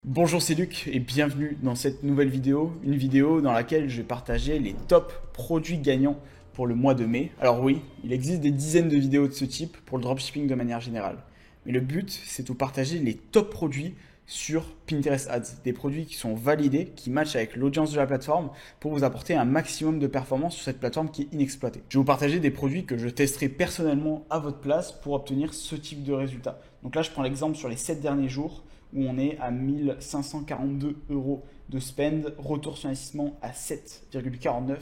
Bonjour, c'est Luc et bienvenue dans cette nouvelle vidéo, une vidéo dans laquelle je vais partager les top produits gagnants pour le mois de mai. Alors oui, il existe des dizaines de vidéos de ce type pour le dropshipping de manière générale. Mais le but, c'est de vous partager les top produits sur Pinterest Ads, des produits qui sont validés, qui matchent avec l'audience de la plateforme pour vous apporter un maximum de performance sur cette plateforme qui est inexploitée. Je vais vous partager des produits que je testerai personnellement à votre place pour obtenir ce type de résultat. Donc là, je prends l'exemple sur les 7 derniers jours où on est à 1542 euros de spend, retour sur investissement à 7,49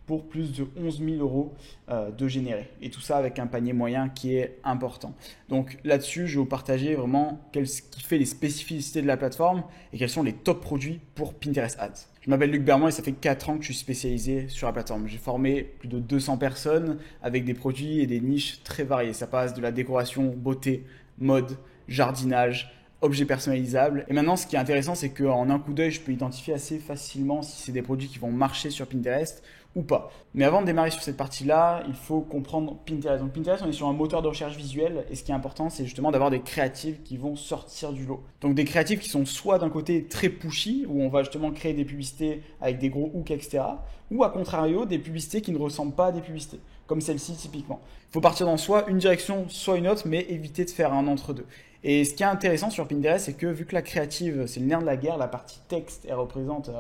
pour plus de 11 000 euros de générer. Et tout ça avec un panier moyen qui est important. Donc là-dessus, je vais vous partager vraiment ce qui fait les spécificités de la plateforme et quels sont les top produits pour Pinterest Ads. Je m'appelle Luc Bermond et ça fait 4 ans que je suis spécialisé sur la plateforme. J'ai formé plus de 200 personnes avec des produits et des niches très variées. Ça passe de la décoration, beauté, mode, jardinage, objets personnalisables. Et maintenant, ce qui est intéressant, c'est qu'en un coup d'œil, je peux identifier assez facilement si c'est des produits qui vont marcher sur Pinterest ou pas. Mais avant de démarrer sur cette partie-là, il faut comprendre Pinterest. Donc Pinterest, on est sur un moteur de recherche visuel et ce qui est important, c'est justement d'avoir des créatives qui vont sortir du lot. Donc des créatives qui sont soit d'un côté très pushy, où on va justement créer des publicités avec des gros hooks, etc. Ou à contrario, des publicités qui ne ressemblent pas à des publicités, comme celle-ci typiquement. Il faut partir dans soit une direction, soit une autre, mais éviter de faire un entre-deux. Et ce qui est intéressant sur Pinterest, c'est que vu que la créative, c'est le nerf de la guerre, la partie texte, elle représente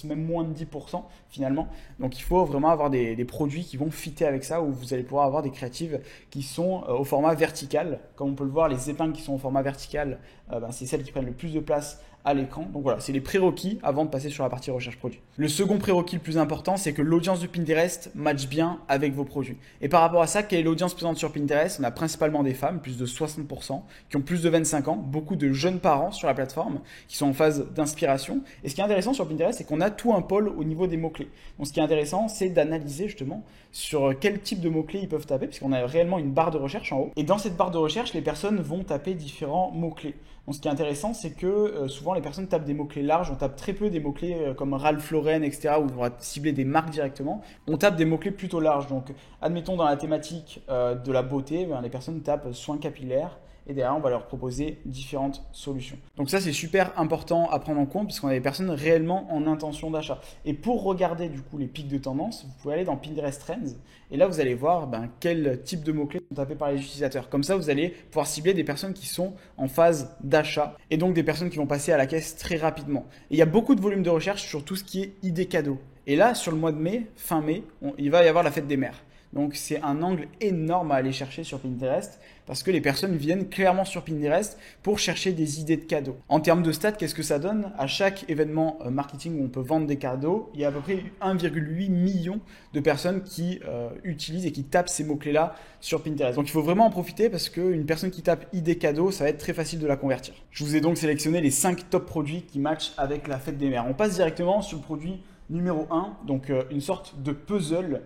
même moins de 10% finalement. Donc il faut vraiment avoir des produits qui vont fitter avec ça, où vous allez pouvoir avoir des créatives qui sont au format vertical. Comme on peut le voir, les épingles qui sont au format vertical, c'est celles qui prennent le plus de place à l'écran. Donc voilà, c'est les prérequis avant de passer sur la partie recherche produit. Le second prérequis le plus important, c'est que l'audience de Pinterest matche bien avec vos produits. Et par rapport à ça, quelle est l'audience présente sur Pinterest? On a principalement des femmes, plus de 60%, qui ont plus de 25 ans, beaucoup de jeunes parents sur la plateforme qui sont en phase d'inspiration. Et ce qui est intéressant sur Pinterest, c'est qu'on a tout un pôle au niveau des mots-clés. Donc ce qui est intéressant, c'est d'analyser justement sur quel type de mots-clés ils peuvent taper, puisqu'on a réellement une barre de recherche en haut. Et dans cette barre de recherche, les personnes vont taper différents mots-clés. Donc ce qui est intéressant, c'est que souvent les personnes tapent des mots-clés larges, on tape très peu des mots-clés comme Ralph Lauren, etc., où on va cibler des marques directement. On tape des mots-clés plutôt larges. Donc admettons dans la thématique de la beauté, les personnes tapent soins capillaires, et derrière on va leur proposer différentes solutions. Donc ça c'est super important à prendre en compte puisqu'on a des personnes réellement en intention d'achat. Et pour regarder du coup les pics de tendance, vous pouvez aller dans Pinterest Trends et là vous allez voir quel type de mots-clés sont tapés par les utilisateurs. Comme ça vous allez pouvoir cibler des personnes qui sont en phase d'achat et donc des personnes qui vont passer à la caisse très rapidement. Et il y a beaucoup de volume de recherche sur tout ce qui est idées cadeaux. Et là sur le mois de mai, fin mai, il va y avoir la fête des mères. Donc c'est un angle énorme à aller chercher sur Pinterest parce que les personnes viennent clairement sur Pinterest pour chercher des idées de cadeaux. En termes de stats, qu'est-ce que ça donne? À chaque événement marketing où on peut vendre des cadeaux, il y a à peu près 1,8 million de personnes qui utilisent et qui tapent ces mots-clés-là sur Pinterest. Donc il faut vraiment en profiter parce qu'une personne qui tape idées cadeaux, ça va être très facile de la convertir. Je vous ai donc sélectionné les 5 top produits qui matchent avec la fête des mères. On passe directement sur le produit numéro 1, donc une sorte de puzzle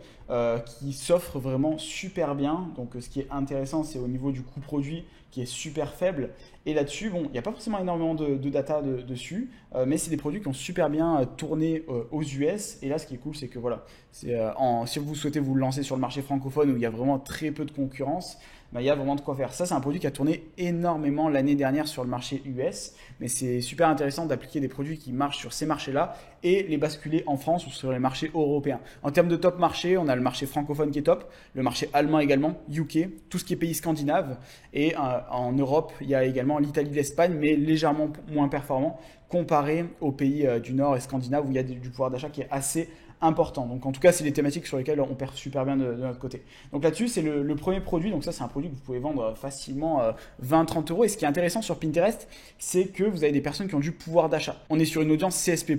qui s'offre vraiment super bien. Donc ce qui est intéressant, c'est au niveau du coût produit qui est super faible. Et là-dessus, bon, il n'y a pas forcément énormément de data dessus, mais c'est des produits qui ont super bien tourné aux US. Et là, ce qui est cool, c'est que voilà, si vous souhaitez vous lancer sur le marché francophone où il y a vraiment très peu de concurrence, il y a vraiment de quoi faire. Ça, c'est un produit qui a tourné énormément l'année dernière sur le marché US, mais c'est super intéressant d'appliquer des produits qui marchent sur ces marchés-là et les basculer en France ou sur les marchés européens. En termes de top marché, on a le marché francophone qui est top, le marché allemand également, UK, tout ce qui est pays scandinaves, et en Europe, il y a également l'Italie, l'Espagne, mais légèrement moins performant comparé aux pays du Nord et scandinaves où il y a du pouvoir d'achat qui est assez important. Donc en tout cas, c'est les thématiques sur lesquelles on perd super bien de notre côté. Donc là-dessus, c'est le premier produit. Donc ça, c'est un produit que vous pouvez vendre facilement 20-30 euros. Et ce qui est intéressant sur Pinterest, c'est que vous avez des personnes qui ont du pouvoir d'achat. On est sur une audience CSP+,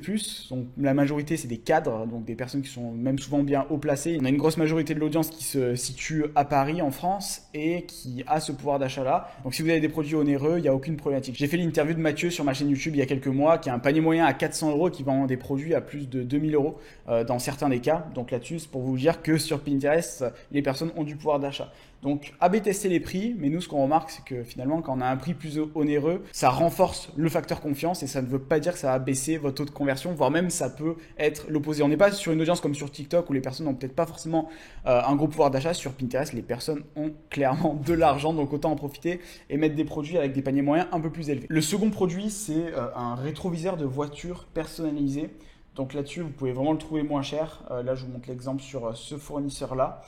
donc la majorité, c'est des cadres, donc des personnes qui sont même souvent bien haut placées. On a une grosse majorité de l'audience qui se situe à Paris, en France, et qui a ce pouvoir d'achat-là. Donc si vous avez des produits onéreux, il n'y a aucune problématique. J'ai fait l'interview de Mathieu sur ma chaîne YouTube il y a quelques mois, qui a un panier moyen à 400 euros, qui vend des produits à plus de 2000 euros dans certains des cas. Donc là-dessus, c'est pour vous dire que sur Pinterest, les personnes ont du pouvoir d'achat. Donc, A/B tester les prix, mais nous, ce qu'on remarque, c'est que finalement, quand on a un prix plus onéreux, ça renforce le facteur confiance et ça ne veut pas dire que ça va baisser votre taux de conversion, voire même ça peut être l'opposé. On n'est pas sur une audience comme sur TikTok où les personnes n'ont peut-être pas forcément un gros pouvoir d'achat. Sur Pinterest, les personnes ont clairement de l'argent, donc autant en profiter et mettre des produits avec des paniers moyens un peu plus élevés. Le second produit, c'est un rétroviseur de voiture personnalisé. Donc là-dessus, vous pouvez vraiment le trouver moins cher. Là, je vous montre l'exemple sur ce fournisseur-là.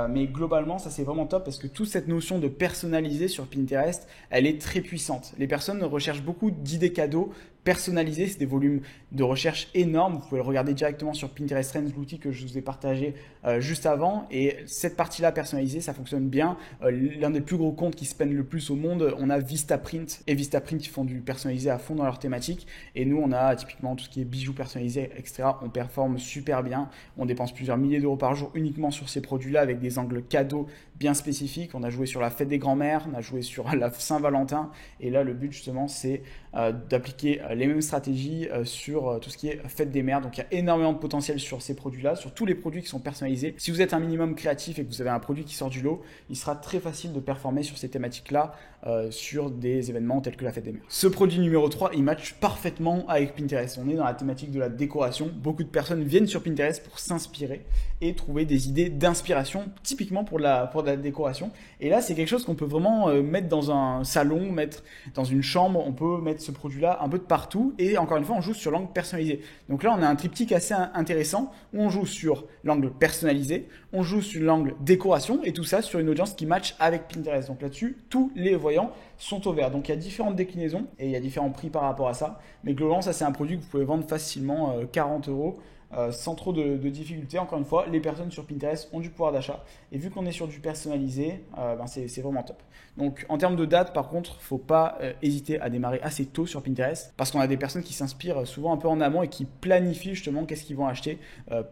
Mais globalement, ça c'est vraiment top parce que toute cette notion de personnaliser sur Pinterest, elle est très puissante. Les personnes recherchent beaucoup d'idées cadeaux personnalisées. C'est des volumes de recherche énormes. Vous pouvez le regarder directement sur Pinterest Trends, l'outil que je vous ai partagé juste avant. Et cette partie-là personnalisée, ça fonctionne bien. L'un des plus gros comptes qui spendent le plus au monde, on a Vistaprint. Et Vistaprint, qui font du personnalisé à fond dans leur thématique. Et nous, on a typiquement tout ce qui est bijoux personnalisés, etc. On performe super bien. On dépense plusieurs milliers d'euros par jour uniquement sur ces produits-là avec des angles cadeaux bien spécifiques. On a joué sur la fête des grands-mères, on a joué sur la Saint-Valentin. Et là, le but justement, c'est d'appliquer les mêmes stratégies sur tout ce qui est fête des mères. Donc, il y a énormément de potentiel sur ces produits-là, sur tous les produits qui sont personnalisés. Si vous êtes un minimum créatif et que vous avez un produit qui sort du lot, il sera très facile de performer sur ces thématiques-là sur des événements tels que la fête des mères. Ce produit numéro 3, il match parfaitement avec Pinterest. On est dans la thématique de la décoration. Beaucoup de personnes viennent sur Pinterest pour s'inspirer et trouver des idées d'inspiration, typiquement pour de la décoration. Et là, c'est quelque chose qu'on peut vraiment mettre dans un salon, mettre dans une chambre. On peut mettre ce produit-là un peu de partout. Et encore une fois, on joue sur l'angle personnalisé. Donc là, on a un triptyque assez intéressant où on joue sur l'angle personnalisé, on joue sur l'angle décoration et tout ça sur une audience qui match avec Pinterest. Donc là-dessus, tous les voyants sont au vert. Donc il y a différentes déclinaisons et il y a différents prix par rapport à ça. Mais globalement, ça c'est un produit que vous pouvez vendre facilement 40 euros. Sans trop de difficultés. Encore une fois, les personnes sur Pinterest ont du pouvoir d'achat. Et vu qu'on est sur du personnalisé, c'est vraiment top. Donc en termes de date, par contre, il ne faut pas hésiter à démarrer assez tôt sur Pinterest parce qu'on a des personnes qui s'inspirent souvent un peu en amont et qui planifient justement qu'est-ce qu'ils vont acheter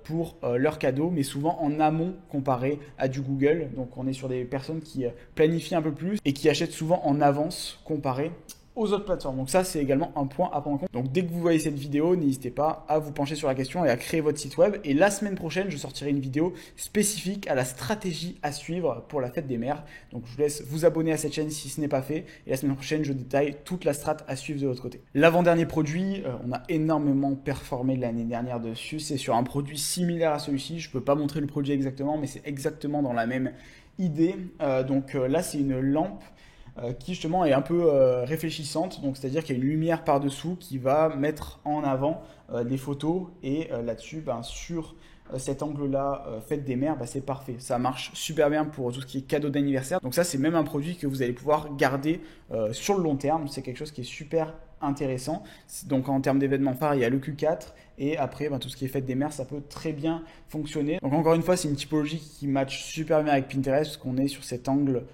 pour leur cadeau, mais souvent en amont comparé à du Google. Donc on est sur des personnes qui planifient un peu plus et qui achètent souvent en avance comparé aux autres plateformes. Donc ça, c'est également un point à prendre en compte. Donc dès que vous voyez cette vidéo, n'hésitez pas à vous pencher sur la question et à créer votre site web. Et la semaine prochaine, je sortirai une vidéo spécifique à la stratégie à suivre pour la fête des mères. Donc je vous laisse vous abonner à cette chaîne si ce n'est pas fait. Et la semaine prochaine, je détaille toute la strat à suivre de l'autre côté. L'avant-dernier produit, on a énormément performé l'année dernière dessus. C'est sur un produit similaire à celui-ci. Je ne peux pas montrer le produit exactement, mais c'est exactement dans la même idée. Donc là, c'est une lampe qui justement est un peu réfléchissante, donc c'est-à-dire qu'il y a une lumière par-dessous qui va mettre en avant des photos et là-dessus, sur cet angle-là, fête des mères, c'est parfait. Ça marche super bien pour tout ce qui est cadeau d'anniversaire. Donc ça, c'est même un produit que vous allez pouvoir garder sur le long terme. C'est quelque chose qui est super intéressant. Donc en termes d'événements phares, il y a le Q4 et après tout ce qui est fête des mères, ça peut très bien fonctionner. Donc encore une fois, c'est une typologie qui match super bien avec Pinterest parce qu'on est sur cet angle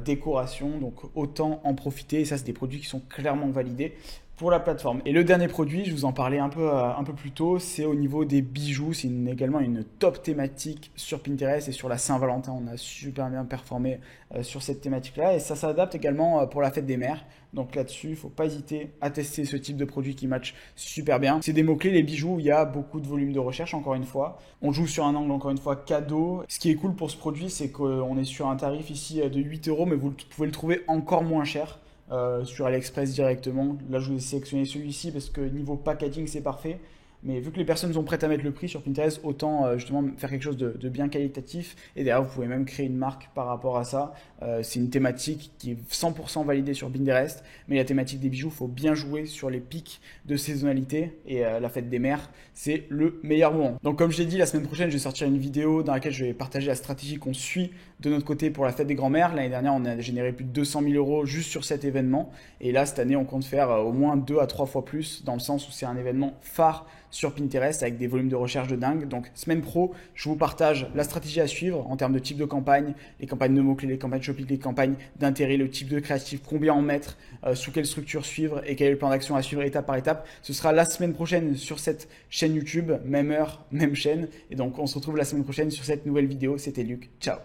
décoration, donc autant en profiter. Et ça, c'est des produits qui sont clairement validés pour la plateforme. Et le dernier produit, je vous en parlais un peu plus tôt, c'est au niveau des bijoux. C'est également une top thématique sur Pinterest et sur la Saint-Valentin. On a super bien performé sur cette thématique-là et ça s'adapte également pour la fête des mères. Donc là-dessus, il ne faut pas hésiter à tester ce type de produit qui match super bien. C'est des mots-clés, les bijoux, où il y a beaucoup de volume de recherche, encore une fois. On joue sur un angle, encore une fois, cadeau. Ce qui est cool pour ce produit, c'est qu'on est sur un tarif ici de 8 euros, mais vous pouvez le trouver encore moins cher. Sur AliExpress directement. Là, je vous ai sélectionné celui-ci parce que niveau packaging, c'est parfait. Mais vu que les personnes sont prêtes à mettre le prix sur Pinterest, autant justement faire quelque chose de bien qualitatif. Et derrière, vous pouvez même créer une marque par rapport à ça. C'est une thématique qui est 100% validée sur Pinterest. Mais la thématique des bijoux, il faut bien jouer sur les pics de saisonnalité. Et la fête des mères, c'est le meilleur moment. Donc comme je l'ai dit, la semaine prochaine, je vais sortir une vidéo dans laquelle je vais partager la stratégie qu'on suit de notre côté pour la fête des grands-mères. L'année dernière, on a généré plus de 200 000 euros juste sur cet événement. Et là, cette année, on compte faire au moins 2 à 3 fois plus, dans le sens où c'est un événement phare sur Pinterest avec des volumes de recherche de dingue. Donc semaine pro, je vous partage la stratégie à suivre en termes de type de campagne, les campagnes de mots-clés, les campagnes shopping, les campagnes d'intérêt, le type de créatif, combien en mettre, sous quelle structure suivre et quel est le plan d'action à suivre étape par étape. Ce sera la semaine prochaine sur cette chaîne YouTube, même heure, même chaîne. Et donc on se retrouve la semaine prochaine sur cette nouvelle vidéo. C'était Luc, ciao.